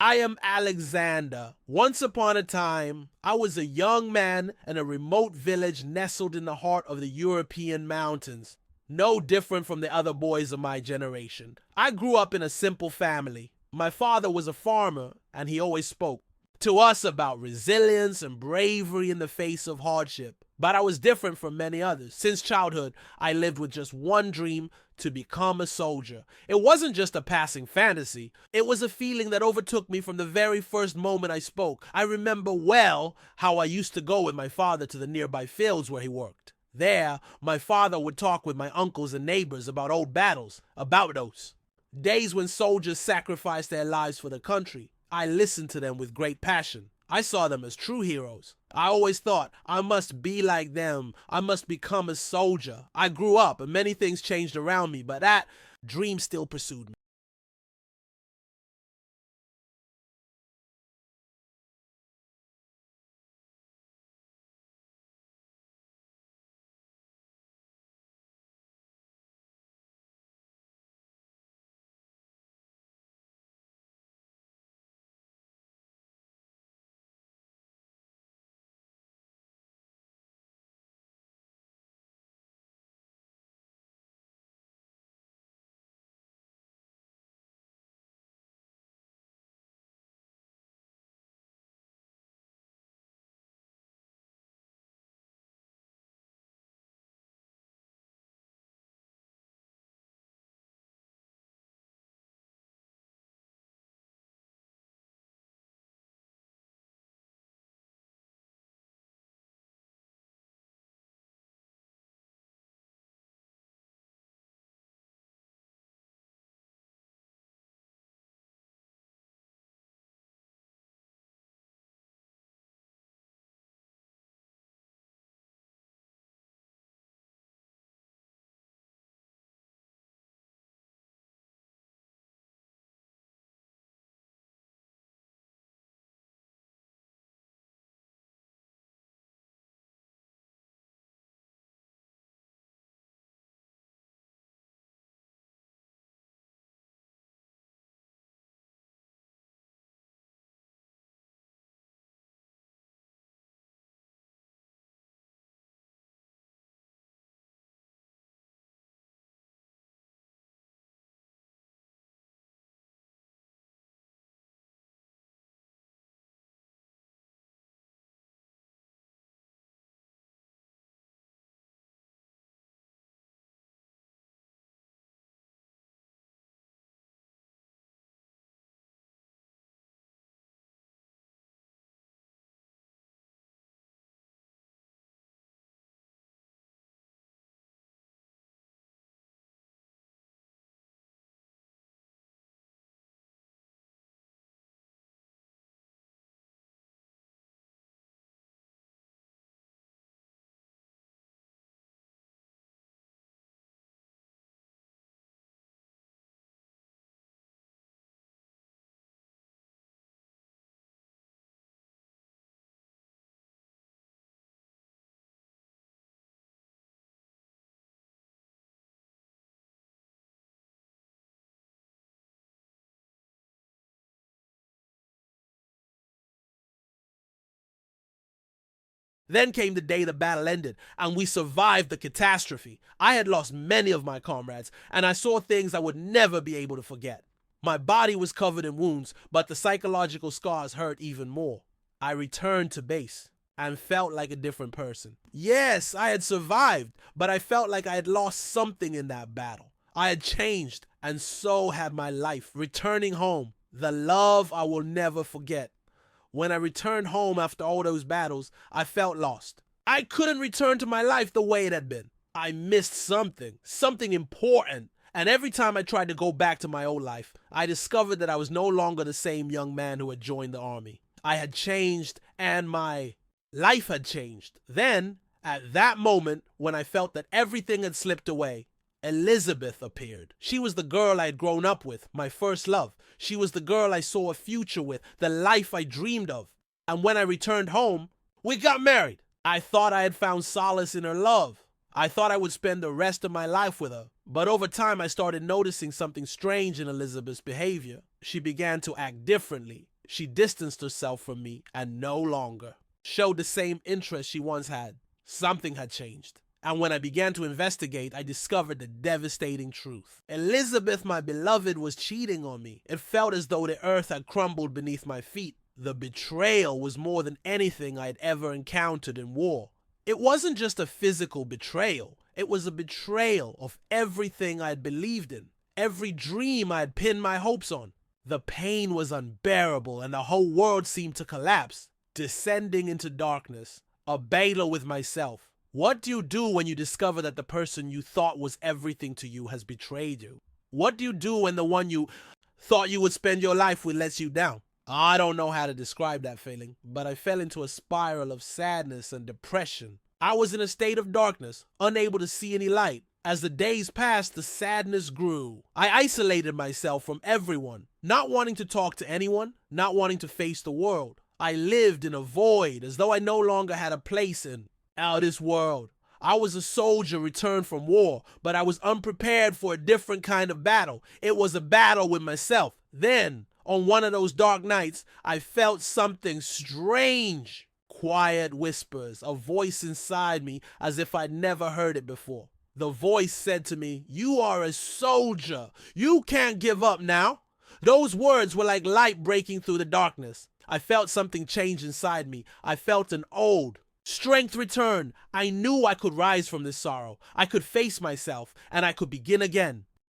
I am Alexander. Once upon a time, I was a young man in a remote village nestled in the heart of the European mountains. No different from the other boys of my generation. I grew up in a simple family. My father was a farmer, and he always spoke to us about resilience and bravery in the face of hardship. But I was different from many others. Since childhood, I lived with just one dream: to become a soldier. It wasn't just a passing fantasy, it was a feeling that overtook me from the very first moment I spoke. I remember well how I used to go with my father to the nearby fields where he worked. There, my father would talk with my uncles and neighbors about old battles, about those days when soldiers sacrificed their lives for the country. I listened to them with great passion. I saw them as true heroes. I always thought, I must be like them. I must become a soldier. I grew up and many things changed around me, but that dream still pursued me. Then came the day the battle ended, and we survived the catastrophe. I had lost many of my comrades, and I saw things I would never be able to forget. My body was covered in wounds, but the psychological scars hurt even more. I returned to base and felt like a different person. Yes, I had survived, but I felt like I had lost something in that battle. I had changed, and so had my life. Returning home, the love I will never forget. When I returned home after all those battles, I felt lost. I couldn't return to my life the way it had been. I missed something important. And every time I tried to go back to my old life, I discovered that I was no longer the same young man who had joined the army. I had changed, and my life had changed. Then, at that moment, when I felt that everything had slipped away, Elizabeth appeared. She was the girl I had grown up with, my first love. She was the girl I saw a future with, the life I dreamed of. And when I returned home, we got married. I thought I had found solace in her love. I thought I would spend the rest of my life with her. But over time, I started noticing something strange in Elizabeth's behavior. She began to act differently. She distanced herself from me and no longer showed the same interest she once had. Something had changed. And when I began to investigate, I discovered the devastating truth. Elizabeth, my beloved, was cheating on me. It felt as though the earth had crumbled beneath my feet. The betrayal was more than anything I had ever encountered in war. It wasn't just a physical betrayal. It was a betrayal of everything I had believed in, every dream I had pinned my hopes on. The pain was unbearable and the whole world seemed to collapse, descending into darkness, a battle with myself. What do you do when you discover that the person you thought was everything to you has betrayed you? What do you do when the one you thought you would spend your life with lets you down? I don't know how to describe that feeling, but I fell into a spiral of sadness and depression. I was in a state of darkness, unable to see any light. As the days passed, the sadness grew. I isolated myself from everyone, not wanting to talk to anyone, not wanting to face the world. I lived in a void, as though I no longer had a place in this world. I was a soldier returned from war, but I was unprepared for a different kind of battle. It was a battle with myself. Then, on one of those dark nights, I felt something strange. Quiet whispers, a voice inside me as if I'd never heard it before. The voice said to me, "You are a soldier. You can't give up now." Those words were like light breaking through the darkness. I felt something change inside me. I felt an old strength return. I knew I could rise from this sorrow. I could face myself and I could begin again.